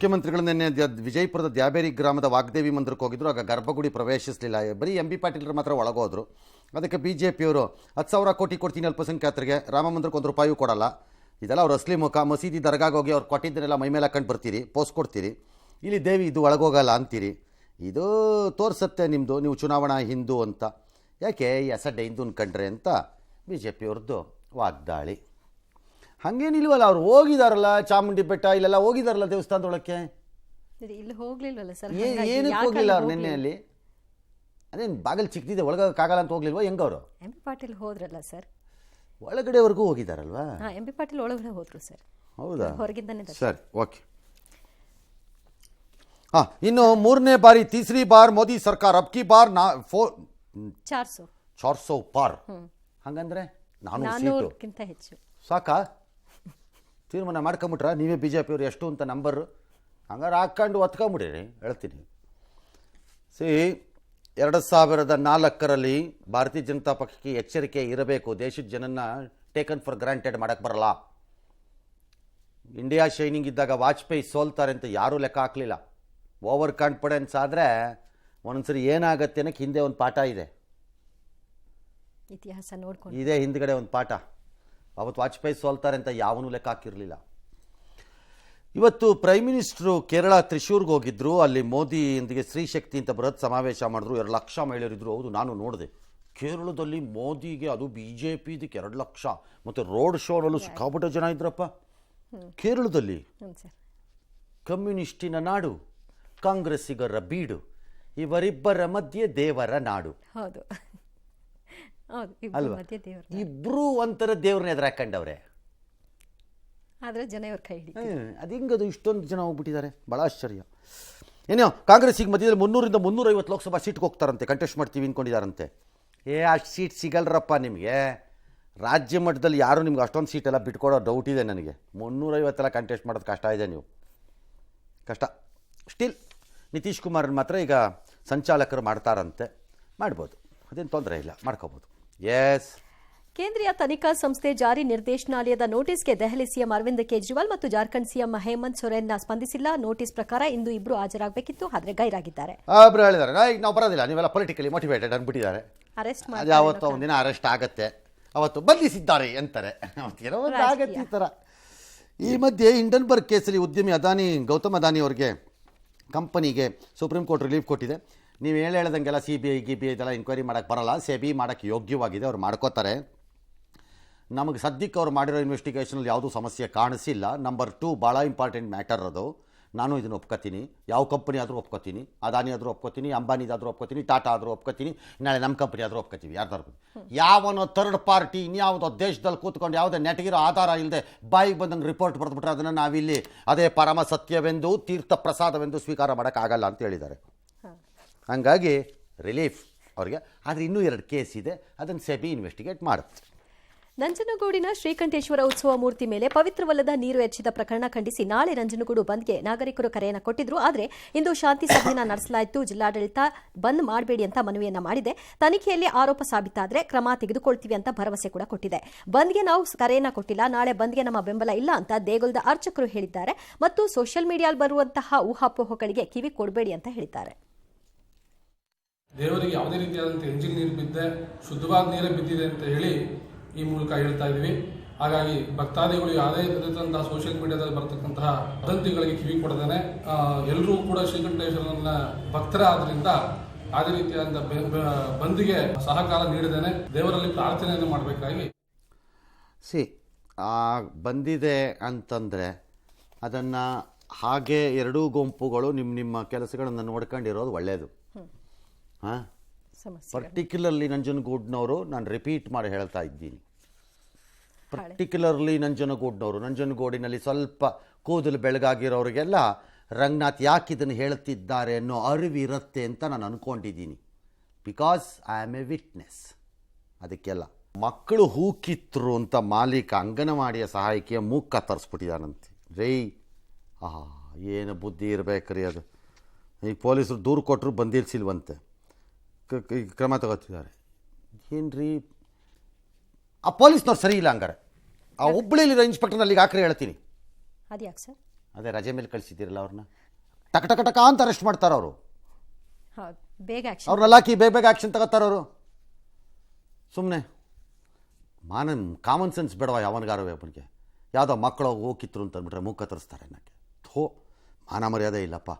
ಮುಖ್ಯಮಂತ್ರಿಗಳು ನಿನ್ನೆ ವಿಜಯಪುರದ ದ್ಯಾಬೇರಿ ಗ್ರಾಮದ ವಾಗ್ದೇವಿ ಮಂದಿರಕ್ಕೆ ಹೋಗಿದ್ರು. ಆಗ ಗರ್ಭಗುಡಿ ಪ್ರವೇಶಿಸಲಿಲ್ಲ. ಬರೀ ಎಂ ಬಿ ಪಾಟೀಲರು ಮಾತ್ರ ಒಳಗೋದ್ರು. ಅದಕ್ಕೆ BJPಯವರು 10,000 ಕೋಟಿ ಕೊಡ್ತೀನಿ ಅಲ್ಪಸಂಖ್ಯಾತರಿಗೆ, ರಾಮ ಮಂದಿರಕ್ಕೆ ₹1 ಕೊಡಲ್ಲ. ಇದೆಲ್ಲ ಅವ್ರ ಅಸ್ಲಿ ಮುಖ. ಮಸೀದಿ ದರ್ಗಾಗೆ ಹೋಗಿ ಅವ್ರು ಕೊಟ್ಟಿದ್ದನ್ನೆಲ್ಲ ಮೈಮೇಲೆ ಹಾಕೊಂಡು ಬರ್ತೀರಿ, ಪೋಸ್ಟ್ ಕೊಡ್ತೀರಿ. ಇಲ್ಲಿ ದೇವಿ ಇದು ಒಳಗೋಗಲ್ಲ ಅಂತೀರಿ. ಇದು ತೋರಿಸುತ್ತೆ ನಿಮ್ಮದು ನೀವು ಚುನಾವಣಾ ಹಿಂದೂ ಅಂತ. ಯಾಕೆ ಈ ಅಸಡ್ಡೆ ಹಿಂದೂ ಅನ್ಕೊಂಡ್ರೆ ಅಂತ BJPಯವ್ರದ್ದು ವಾಗ್ದಾಳಿ. ಹಾಗೇನಿಲ್ವಲ್ಲ, ಅವ್ರು ಹೋಗಿದಾರಲ್ಲ ಚಾಮುಂಡಿ ಬೆಟ್ಟ ಇಲ್ಲೆಲ್ಲ ಹೋಗಿದಾರಲ್ಲ ದೇವಸ್ಥಾನದೊಳಕ್ಕೆ. ಇಲ್ಲಿ ಹೋಗ್ಲಿಲ್ವಲ್ಲ ಸರ್? ಏನಕ್ಕೆ ಹೋಗ್ಲಿಲ್ಲ ಅವ್ರು ನಿನ್ನೆ? ಅಲ್ಲಿ ಅದೇನು ಬಾಗಿಲು ಚಿಕ್ಕದಿದೆ, ಒಳಗೋಕ್ಕಾಗಲ್ಲ ಅಂತ ಹೋಗ್ಲಿಲ್ವಾ? ಹೆಂಗವರು ಎಂ ಬಿ ಪಾಟೀಲ್ ಹೋದ್ರಲ್ಲ ಸರ್, ಒಳಗಡೆವರೆಗೂ ಹೋಗಿದಾರಲ್ವಾ? ಎಂ ಬಿ ಪಾಟೀಲ್ ಒಳಗಡೆ ಹೋದ್ರು ಸರ್. ಹೌದಾ? ಹೊರಗಿಂದಾನೆ. ಸರಿ, ಓಕೆ. ಇನ್ನು ಮೂರನೇ ಬಾರಿ ತೀಸರಿ ಬಾರ್ ಮೋದಿ ಸರ್ಕಾರ ಅಬ್ಕಿ ಬಾರ್ 400 ಪಾರ್. ಹಂಗಂದ್ರೆ 400ಕ್ಕಿಂತ ಹೆಚ್ಚು ಸಾಕಾ? ತೀರ್ಮಾನ ಮಾಡ್ಕೊಂಬಿಟ್ರ ನೀವೇ BJPಯವರು ಎಷ್ಟು ಅಂತ ನಂಬರು? ಹಂಗಾರೆ ಹಾಕ್ಕೊಂಡು ಒತ್ಕೊಂಬಿಡಿರಿ, ಹೇಳ್ತೀನಿ. 2004ರಲ್ಲಿ ಭಾರತೀಯ ಜನತಾ ಪಕ್ಷಕ್ಕೆ ಎಚ್ಚರಿಕೆ ಇರಬೇಕು. ದೇಶದ ಜನನ್ನ ಟೇಕನ್ ಫಾರ್ ಗ್ರಾಂಟೆಡ್ ಮಾಡೋಕ್ಕೆ ಬರಲ್ಲ. ಇಂಡಿಯಾ ಶೈನಿಂಗ್ ಇದ್ದಾಗ ವಾಜಪೇಯಿ ಸೋಲ್ತಾರೆ ಅಂತ ಯಾರೂ ಲೆಕ್ಕ ಹಾಕಲಿಲ್ಲ. ಓವರ್ ಕಾನ್ಫಿಡೆನ್ಸ್ ಆದರೆ ಒಂದೊಂದ್ಸರಿ ಏನಾಗತ್ತೆ ಅನ್ನೋಕ್ಕೆ ಹಿಂದೆ ಒಂದು ಪಾಠ ಇದೆ, ಇತಿಹಾಸ ನೋಡ್ಕೊಂಡು ಇದೇ ಹಿಂದ್ಗಡೆ ಒಂದು ಪಾಠ. ಅವತ್ತು ವಾಜಪೇಯಿ ಸೋಲ್ತಾರೆ ಅಂತ ಯಾವನೂ ಲೆಕ್ಕ ಹಾಕಿರಲಿಲ್ಲ. ಇವತ್ತು ಪ್ರೈಮ್ ಮಿನಿಸ್ಟ್ರು ಕೇರಳ ತ್ರಿಶೂರ್ಗೆ ಹೋಗಿದ್ರು. ಅಲ್ಲಿ ಮೋದಿಯೊಂದಿಗೆ ಸ್ತ್ರೀಶಕ್ತಿ ಅಂತ ಬೃಹತ್ ಸಮಾವೇಶ ಮಾಡಿದ್ರು. 2 ಲಕ್ಷ ಮಹಿಳೆಯರಿದ್ರು. ಹೌದು, ನಾನು ನೋಡಿದೆ. ಕೇರಳದಲ್ಲಿ ಮೋದಿಗೆ, ಅದು BJP ಇದಕ್ಕೆ 2 ಲಕ್ಷ. ಮತ್ತು ರೋಡ್ ಶೋನಲ್ಲೂ ಸಿಕ್ಕಾಪಟ್ಟೆ ಜನ ಇದ್ರಪ್ಪ ಕೇರಳದಲ್ಲಿ. ಕಮ್ಯುನಿಸ್ಟಿನ ನಾಡು, ಕಾಂಗ್ರೆಸ್ಸಿಗರ ಬೀಡು, ಇವರಿಬ್ಬರ ಮಧ್ಯೆ ದೇವರ ನಾಡು. ಹೌದು ಅಲ್ವಾ? ಇಬ್ರು ಒಂಥರ ದೇವ್ರನ್ನ ಎದುರಾಕೊಂಡವ್ರೆ. ಆದ್ರೆ ಜನ ಇವ್ರ ಕೈ ಹಿಡಿತಾರೆ. ಅದು ಹಿಂಗದು ಇಷ್ಟೊಂದು ಜನ ಹೋಗ್ಬಿಟ್ಟಿದ್ದಾರೆ, ಭಾಳ ಆಶ್ಚರ್ಯ. ಏನೋ ಕಾಂಗ್ರೆಸ್ಸಿಗೆ ಮಧ್ಯದಲ್ಲಿ 300ರಿಂದ 350 ಲೋಕಸಭಾ ಸೀಟ್ಗೆ ಹೋಗ್ತಾರಂತೆ, ಕಂಟೆಸ್ಟ್ ಮಾಡ್ತೀವಿ ಅಂದ್ಕೊಂಡಿದ್ದಾರಂತೆ. ಅಷ್ಟು ಸೀಟ್ ಸಿಗಲ್ರಪ್ಪ ನಿಮಗೆ. ರಾಜ್ಯ ಮಟ್ಟದಲ್ಲಿ ಯಾರು ನಿಮ್ಗೆ ಅಷ್ಟೊಂದು ಸೀಟೆಲ್ಲ ಬಿಟ್ಕೊಡೋ ಡೌಟ್ ಇದೆ ನನಗೆ. 350 ಕಂಟೆಸ್ಟ್ ಮಾಡೋದು ಕಷ್ಟ ಇದೆ, ನೀವು ಕಷ್ಟ. ಸ್ಟಿಲ್ ನಿತೀಶ್ ಕುಮಾರ್ ಮಾತ್ರ ಈಗ ಸಂಚಾಲಕರು ಮಾಡ್ತಾರಂತೆ. ಮಾಡ್ಬೋದು, ಅದೇನು ತೊಂದರೆ ಇಲ್ಲ, ಮಾಡ್ಕೋಬೋದು. ಎಸ್. ಕೇಂದ್ರೀಯ ತನಿಖಾ ಸಂಸ್ಥೆ ಜಾರಿ ನಿರ್ದೇಶನಾಲಯದ ನೋಟಿಸ್ಗೆ ದೆಹಲಿ ಸಿಎಂ ಅರವಿಂದ್ ಕೇಜ್ರಿವಾಲ್ ಮತ್ತು ಜಾರ್ಖಂಡ್ ಸಿಎಂ ಹೇಮಂತ್ ಸೊರೇನ್ ಸ್ಪಂದಿಸಿಲ್ಲ. ನೋಟಿಸ್ ಪ್ರಕಾರ ಇಂದು ಇಬ್ಬರು ಹಾಜರಾಗಬೇಕಿತ್ತು, ಆದರೆ ಗೈರಾಗಿದ್ದಾರೆ. ಹೇಳಿದ್ದಾರೆ ನಾವು ಬರೋದಿಲ್ಲ, ನೀವೆಲ್ಲ ಪೊಲಿಟಿಕಲಿ ಮೋಟಿವೇಟೆಡ್ ಅಂದ್ಬಿಟ್ಟಿದ್ದಾರೆ. ಅರೆಸ್ಟ್ ಮಾಡಿ ಯಾವತ್ತೋ ಒಂದಿನ ಅರೆಸ್ಟ್ ಆಗತ್ತೆ, ಅವತ್ತು ಬಂಧಿಸಿದ್ದಾರೆ ಅಂತಾರೆ. ಏನೋ ಒಂದು ಆಗತ್ತೆ ಈ ಥರ. ಈ ಮಧ್ಯೆ ಹಿಂಡನ್ಬರ್ಗ್ ಕೇಸಲ್ಲಿ ಉದ್ಯಮಿ ಗೌತಮ್ ಅದಾನಿ ಅವರಿಗೆ ಕಂಪನಿಗೆ ಸುಪ್ರೀಂ ಕೋರ್ಟ್ ರಿಲೀಫ್ ಕೊಟ್ಟಿದೆ. ನೀವು ಹೇಳ್ದಂಗೆಲ್ಲ CBI ಇದೆಲ್ಲ ಎಂಕ್ವೈರಿ ಮಾಡೋಕ್ಕೆ ಬರಲ್ಲ, SEBI ಮಾಡೋಕ್ಕೆ ಯೋಗ್ಯವಾಗಿದೆ, ಅವ್ರು ಮಾಡ್ಕೋತಾರೆ. ನಮಗೆ ಸದ್ಯಕ್ಕೆ ಅವ್ರು ಮಾಡಿರೋ ಇನ್ವೆಸ್ಟಿಗೇಷನಲ್ಲಿ ಯಾವುದೂ ಸಮಸ್ಯೆ ಕಾಣಿಸಿಲ್ಲ. ನಂಬರ್ 2 ಭಾಳ ಇಂಪಾರ್ಟೆಂಟ್ ಮ್ಯಾಟರ್ ಅದು. ನಾನು ಇದನ್ನು ಒಪ್ಕೋತೀನಿ. ಯಾವ ಕಂಪನಿ ಆದರೂ ಒಪ್ಕೋತೀನಿ, ಅದಾನಿ ಆದರೂ ಒಪ್ಕೋತೀನಿ, ಅಂಬಾನಿದಾದರೂ ಒಪ್ಕೋತೀನಿ, ಟಾಟಾ ಆದರೂ ಒಪ್ಕೋತೀನಿ, ನಾಳೆ ನಮ್ಮ ಕಂಪನಿ ಆದರೂ ಒಪ್ಕೋತೀವಿ. ಯಾರ್ದಾರು ಯಾವನೋ ಥರ್ಡ್ ಪಾರ್ಟಿ ಇನ್ಯಾವುದೋ ದೇಶದಲ್ಲಿ ಕೂತ್ಕೊಂಡು ಯಾವುದೇ ನೆಟಗಿರೋ ಆಧಾರ ಇಲ್ಲದೆ ಬಾಯಿಗೆ ಬಂದಂಗೆ ರಿಪೋರ್ಟ್ ಬರೆದ್ಬಿಟ್ರೆ ಅದನ್ನು ನಾವಿಲ್ಲಿ ಅದೇ ಪರಮ ಸತ್ಯವೆಂದು ತೀರ್ಥ ಪ್ರಸಾದವೆಂದು ಸ್ವೀಕಾರ ಮಾಡೋಕ್ಕಾಗಲ್ಲ ಅಂತ ಹೇಳಿದ್ದಾರೆ. ಹಾಗಾಗಿ ರಿಲೀಫ್ ಅವರಿಗೆ. ಆದರೆ ಇನ್ನೂ 2 ಕೇಸ್ ಇದೆ, ಅದನ್ನು SEBI ಇನ್ವೆಸ್ಟಿಗೇಟ್ ಮಾಡುತ್ತೆ. ನಂಜನಗೂಡಿನ ಶ್ರೀಕಂಠೇಶ್ವರ ಉತ್ಸವ ಮೂರ್ತಿ ಮೇಲೆ ಪವಿತ್ರವಲ್ಲದ ನೀರು ಎಚ್ಚಿದ ಪ್ರಕರಣ ಖಂಡಿಸಿ ನಾಳೆ ನಂಜನಗೂಡು ಬಂದ್ಗೆ ನಾಗರಿಕರು ಕರೆಯನ್ನು ಕೊಟ್ಟಿದ್ರು. ಆದರೆ ಇಂದು ಶಾಂತಿ ಸಭೆಯನ್ನು ನಡೆಸಲಾಯಿತು. ಜಿಲ್ಲಾಡಳಿತ ಬಂದ್ ಮಾಡಬೇಡಿ ಅಂತ ಮನವಿಯನ್ನ ಮಾಡಿದೆ. ತನಿಖೆಯಲ್ಲಿ ಆರೋಪ ಸಾಬೀತಾದರೆ ಕ್ರಮ ತೆಗೆದುಕೊಳ್ತೀವಿ ಅಂತ ಭರವಸೆ ಕೂಡ ಕೊಟ್ಟಿದೆ. ಬಂದ್ಗೆ ನಾವು ಕರೆಯನ್ನ ಕೊಟ್ಟಿಲ್ಲ, ನಾಳೆ ಬಂದ್ಗೆ ನಮ್ಮ ಬೆಂಬಲ ಇಲ್ಲ ಅಂತ ದೇಗುಲದ ಅರ್ಚಕರು ಹೇಳಿದ್ದಾರೆ. ಮತ್ತು ಸೋಷಿಯಲ್ ಮೀಡಿಯಾದಲ್ಲಿ ಬರುವಂತಹ ಊಹಾಪೋಹಗಳಿಗೆ ಕಿವಿ ಕೊಡಬೇಡಿ ಅಂತ ಹೇಳಿದ್ದಾರೆ. ದೇವರಿಗೆ ಯಾವುದೇ ರೀತಿಯಾದಂಥ ಎಂಜಿನ್ ನೀರು ಬಿದ್ದೆ, ಶುದ್ಧವಾದ ನೀರೇ ಬಿದ್ದಿದೆ ಅಂತ ಹೇಳಿ ಈ ಮೂಲಕ ಹೇಳ್ತಾ ಇದ್ದೀವಿ. ಹಾಗಾಗಿ ಭಕ್ತಾದಿಗಳು ಯಾವುದೇ ರೀತಿಯಾದಂತಹ ಸೋಷಿಯಲ್ ಮೀಡಿಯಾದಲ್ಲಿ ಬರ್ತಕ್ಕಂತಹ ವದಂತಿಗಳಿಗೆ ಕಿವಿ ಕೊಡದೇನೆ ಎಲ್ಲರೂ ಕೂಡ ಶ್ರೀಕಂಠೇಶ್ವರನ ಭಕ್ತರ ಆದ್ರಿಂದ ಯಾವುದೇ ರೀತಿಯಾದಂಥ ಬಂದಿಗೆ ಸಹಕಾರ ನೀಡದೇನೆ ದೇವರಲ್ಲಿ ಪ್ರಾರ್ಥನೆಯನ್ನು ಮಾಡಬೇಕಾಗಿ. ಬಂದಿದೆ ಅಂತಂದರೆ ಅದನ್ನು ಹಾಗೆ ಎರಡೂ ಗುಂಪುಗಳು ನಿಮ್ಮ ಕೆಲಸಗಳನ್ನು ನೋಡ್ಕೊಂಡಿರೋದು ಒಳ್ಳೆಯದು. ಪರ್ಟಿಕ್ಯುಲರ್ಲಿ ನಂಜನಗೂಡಿನವರು, ನಾನು ರಿಪೀಟ್ ಮಾಡಿ ಹೇಳ್ತಾ ಇದ್ದೀನಿ, ಪರ್ಟಿಕ್ಯುಲರ್ಲಿ ನಂಜನಗೂಡಿನಲ್ಲಿ ಸ್ವಲ್ಪ ಕೂದಲು ಬೆಳಗಾಗಿರೋರಿಗೆಲ್ಲ ರಂಗನಾಥ್ ಯಾಕೆ ಇದನ್ನು ಹೇಳ್ತಿದ್ದಾರೆ ಅನ್ನೋ ಅರಿವಿರುತ್ತೆ ಅಂತ ನಾನು ಅಂದ್ಕೊಂಡಿದ್ದೀನಿ. Because I am A witness. ಅದಕ್ಕೆಲ್ಲ ಮಕ್ಕಳು ಹೂ ಕಿತ್ತರು ಅಂತ ಮಾಲೀಕ ಅಂಗನವಾಡಿಯ ಸಹಾಯಕಿಯ ಮೂಗ್ ಕತ್ತರಿಸ್ಬಿಟ್ಟಿದ್ದಾನಂತೆ. ಏನು ಬುದ್ಧಿ ಇರಬೇಕ್ರಿ ಅದು. ಈಗ ಪೊಲೀಸರು ದೂರು ಕೊಟ್ಟರು ಬಂದಿಲ್ಸಿಲ್ವಂತೆ, ಕ್ರಮ ತಗೋತಿದ್ದಾರೆ. ಏನ್ರಿ ಆ ಪೊಲೀಸ್ನವ್ರು ಸರಿ ಇಲ್ಲ. ಹಂಗಾರೆ ಆ ಹುಬ್ಬಳ್ಳಿಲಿರೋ ಇನ್ಸ್ಪೆಕ್ಟರ್ನ ಅಲ್ಲಿಗೆ ಹಾಕ್ರೆ ಹೇಳ್ತೀನಿ. ಅದ್ಯಾಕೆ ಸರ್? ಅದೇ ರಜೆ ಮೇಲೆ ಕಳಿಸಿದ್ದೀರಲ್ಲ ಅವ್ರನ್ನ ಟಕ ಟಕ ಟಕ ಅಂತ ಅರೆಸ್ಟ್ ಮಾಡ್ತಾರೆ ಅವರು. ಹೌದು, ಬೇಗ ಆಕ್ಷನ್. ಅವ್ರನ್ನೆಲ್ಲ ಹಾಕಿ ಬೇಗ ಬೇಗ ಆ್ಯಕ್ಷನ್ ತಗೋತಾರೆ ಅವರು. ಸುಮ್ಮನೆ ಕಾಮನ್ ಸೆನ್ಸ್ ಬೇಡವಾ ಯಾವನಿಗಾರವೇ ಒಬ್ಬನಿಗೆ? ಯಾವುದೋ ಮಕ್ಕಳು ಹೋಗಿದ್ರು ಅಂತ ಅಂದ್ಬಿಟ್ರೆ ಮುಖ ತರಿಸ್ತಾರೆ ನನಗೆ. ಮಾನ ಮರ್ಯಾದೆ ಇಲ್ಲಪ್ಪ.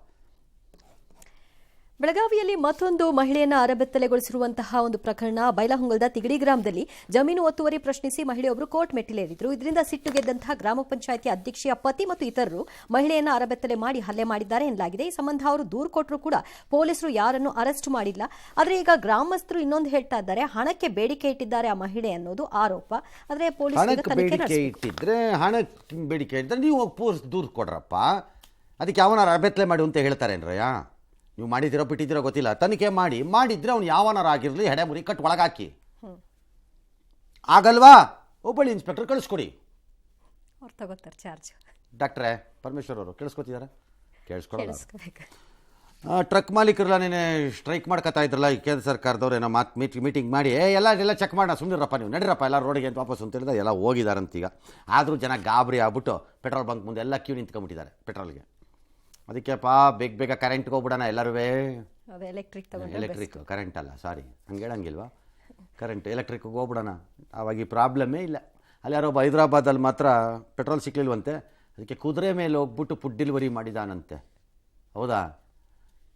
ಬೆಳಗಾವಿಯಲ್ಲಿ ಮತ್ತೊಂದು ಮಹಿಳೆಯನ್ನ ಅರಬೆತ್ತಲೆಗೊಳಿಸಿರುವಂತಹ ಒಂದು ಪ್ರಕರಣ. ಬೈಲಹೊಂಗಲದ ತಿಗಡಿ ಗ್ರಾಮದಲ್ಲಿ ಜಮೀನು ಒತ್ತುವರಿ ಪ್ರಶ್ನಿಸಿ ಮಹಿಳೆಯೊಬ್ಬರು ಕೋರ್ಟ್ ಮೆಟ್ಟಿಲೇರಿದ್ರು. ಇದರಿಂದ ಸಿಟ್ಟು ಗೆದ್ದಂತಹ ಗ್ರಾಮ ಪಂಚಾಯಿತಿ ಅಧ್ಯಕ್ಷೆಯ ಪತಿ ಮತ್ತು ಇತರರು ಮಹಿಳೆಯನ್ನ ಅರಬೆತ್ತಲೆ ಮಾಡಿ ಹಲ್ಲೆ ಮಾಡಿದ್ದಾರೆ ಎನ್ನಲಾಗಿದೆ. ಈ ಸಂಬಂಧ ಅವರು ದೂರು ಕೊಟ್ಟರು ಕೂಡ ಪೊಲೀಸರು ಯಾರನ್ನು ಅರೆಸ್ಟ್ ಮಾಡಿಲ್ಲ. ಆದರೆ ಈಗ ಗ್ರಾಮಸ್ಥರು ಇನ್ನೊಂದು ಹೇಳ್ತಾ ಇದ್ದಾರೆ, ಹಣಕ್ಕೆ ಬೇಡಿಕೆ ಇಟ್ಟಿದ್ದಾರೆ ಆ ಮಹಿಳೆ ಅನ್ನೋದು ಆರೋಪ. ಆದರೆ ಹಣಕ್ಕೆ ಬೇಡಿಕೆ ಇಟ್ಟಿದ್ರೆ ಬೇಡಿಕೆ ಇಟ್ಟಿದ್ರೆ ನೀವು ದೂರು ಕೊಡ್ರಪ್ಪ. ಅದಕ್ಕೆ ಯಾವನಾರ ಅರಬೆತ್ತಲೆ ಮಾಡಿ ಅಂತ ಹೇಳ್ತಾರೇನ್ರಯ್ಯ? ನೀವು ಮಾಡಿದಿರೋ ಬಿಟ್ಟಿದ್ದೀರೋ ಗೊತ್ತಿಲ್ಲ. ತನಿಖೆ ಮಾಡಿದ್ರೆ ಅವ್ನು ಯಾವನಾರ ಆಗಿರಲಿ ಹೆಡೆ ಮುರಿ ಕಟ್ ಒಳಗಾಕಿ. ಆಗಲ್ವಾ? ಹುಬ್ಬಳ್ಳಿ ಇನ್ಸ್ಪೆಕ್ಟರ್ ಕಳಿಸ್ಕೊಡಿ. ಅವ್ರು ತಗೋತಾರೆ ಚಾರ್ಜ್. ಡಾಕ್ಟ್ರೇ ಪರಮೇಶ್ವರ್ ಅವರು ಕೇಳಿಸ್ಕೊತಿದ್ದಾರೆ? ಕೇಳಿಸ್ಕೊಳ್ಳಲ್ಲ. ಟ್ರಕ್ ಮಾಲೀಕರೆಲ್ಲ ನೀನೆ ಸ್ಟ್ರೈಕ್ ಮಾಡ್ಕೊತಾ ಇದ್ರಲ್ಲ, ಈ ಕೇಂದ್ರ ಸರ್ಕಾರದವ್ರು ಏನೋ ಮೀಟಿಂಗ್ ಮಾಡಿ ಎಲ್ಲ ಚೆಕ್ ಮಾಡೋಣ, ಸುಮ್ಮನಿರಪ್ಪ ನೀವು ನಡೀರಪ್ಪ ಎಲ್ಲ ರೋಡಿಗೆ ಅಂತ ವಾಪಸ್ ಅಂತ ಹೇಳಿದ್ರೆ ಎಲ್ಲ ಹೋಗಿದಾರಂತೀಗ. ಆದರೂ ಜನ ಗಾಬರಿ ಆಗ್ಬಿಟ್ಟು ಪೆಟ್ರೋಲ್ ಬಂಕ್ ಮುಂದೆ ಎಲ್ಲ ಕ್ಯೂ ನಿಂತ್ಕೊಂಡ್ಬಿಟ್ಟಿದ್ದಾರೆ ಪೆಟ್ರೋಲ್ಗೆ. ಅದಕ್ಕೆಪ್ಪ ಬೇಗ ಕರೆಂಟ್ಗೆ ಹೋಗ್ಬಿಡೋಣ ಎಲ್ಲರೂ. ಎಲೆಕ್ಟ್ರಿಕ್ ಕರೆಂಟ್ ಅಲ್ಲ, ಸಾರಿ ಹಂಗೆ ಹೇಳಂಗಿಲ್ವಾ? ಕರೆಂಟ್ ಎಲೆಕ್ಟ್ರಿಕ್ಗೆ ಹೋಗ್ಬಿಡೋಣ, ಆವಾಗ ಈ ಪ್ರಾಬ್ಲಮ್ಮೇ ಇಲ್ಲ. ಅಲ್ಲಿ ಯಾರೋ ಹೈದ್ರಾಬಾದಲ್ಲಿ ಮಾತ್ರ ಪೆಟ್ರೋಲ್ ಸಿಕ್ಲಿಲ್ವಂತೆ, ಅದಕ್ಕೆ ಕುದುರೆ ಮೇಲೆ ಹೋಗ್ಬಿಟ್ಟು ಫುಡ್ ಡೆಲಿವರಿ ಮಾಡಿದಾನಂತೆ. ಹೌದಾ?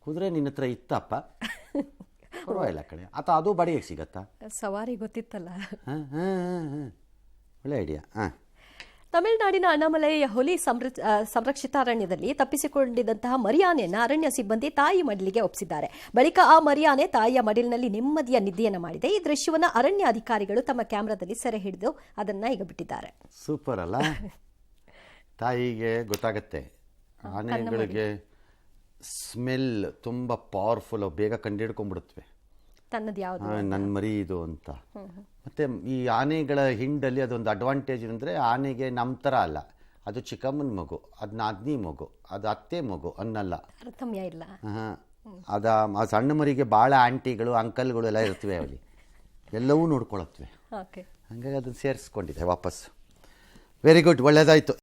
ಕುದುರೆ ನಿನ್ನ ಹತ್ರ ಇತ್ತಪ್ಪ, ಪರವಾಗಿಲ್ಲ ಕಡೆ ಆತ, ಅದು ಬಾಡಿಗೆಗೆ ಸಿಗತ್ತಾ? ಸವಾರಿ ಗೊತ್ತಿತ್ತಲ್ಲ. ಒಳ್ಳೆ ಐಡಿಯಾ. ತಮಿಳುನಾಡಿನ ಅಣ್ಣಾಮಲೈ ಹುಲಿ ಸಂರಕ್ಷಿತ ಅರಣ್ಯದಲ್ಲಿ ತಪ್ಪಿಸಿಕೊಂಡಿದ್ದಂತಹ ಮರಿಯಾನೆಯನ್ನು ಅರಣ್ಯ ಸಿಬ್ಬಂದಿ ತಾಯಿ ಮಡಿಲಿಗೆ ಒಪ್ಪಿಸಿದ್ದಾರೆ. ಬಳಿಕ ಆ ಮರಿಯಾನೆ ತಾಯಿಯ ಮಡಿಲಿನಲ್ಲಿ ನೆಮ್ಮದಿಯ ನಿದ್ದೆಯನ್ನು ಮಾಡಿದೆ. ಈ ದೃಶ್ಯವನ್ನು ಅರಣ್ಯ ಅಧಿಕಾರಿಗಳು ತಮ್ಮ ಕ್ಯಾಮೆರಾದಲ್ಲಿ ಸೆರೆ ಹಿಡಿದು ಅದನ್ನ ಈಗ ಬಿಟ್ಟಿದ್ದಾರೆ. ಸೂಪರ್ ಅಲ್ಲ? ತಾಯಿಗೆ ಗೊತ್ತಾಗತ್ತೆ, ಆನೆಗಳಿಗೆ ಸ್ಮೆಲ್ ತುಂಬ ಪವರ್ಫುಲ್, ಬೇಗ ಕಂಡುಹಿಡ್ಕೊಂಡ್ಬಿಡುತ್ತವೆ ನನ್ನ ಮರಿ ಇದು ಅಂತ. ಮತ್ತು ಈ ಆನೆಗಳ ಹಿಂಡಲ್ಲಿ ಅದೊಂದು ಅಡ್ವಾಂಟೇಜ್ ಏನಂದರೆ, ಆನೆಗೆ ನಮ್ಮ ಥರ ಅಲ್ಲ, ಅದು ಚಿಕ್ಕಮ್ಮನ ಮಗು, ಅದು ನಾದ್ನಿ ಮಗು, ಅದು ಅತ್ತೆ ಮಗು ಅನ್ನಲ್ಲ. ಹಾಂ, ಆ ಸಣ್ಣ ಮರಿಗೆ ಭಾಳ ಆಂಟಿಗಳು ಅಂಕಲ್ಗಳು ಎಲ್ಲ ಇರ್ತವೆ, ಅಲ್ಲಿ ಎಲ್ಲವೂ ನೋಡ್ಕೊಳತ್ವೆ. ಹಾಗಾಗಿ ಅದನ್ನು ಸೇರಿಸ್ಕೊಂಡಿದೆ ವಾಪಸ್. Very good, ಒಳ್ಳೆಯದಾಯಿತು.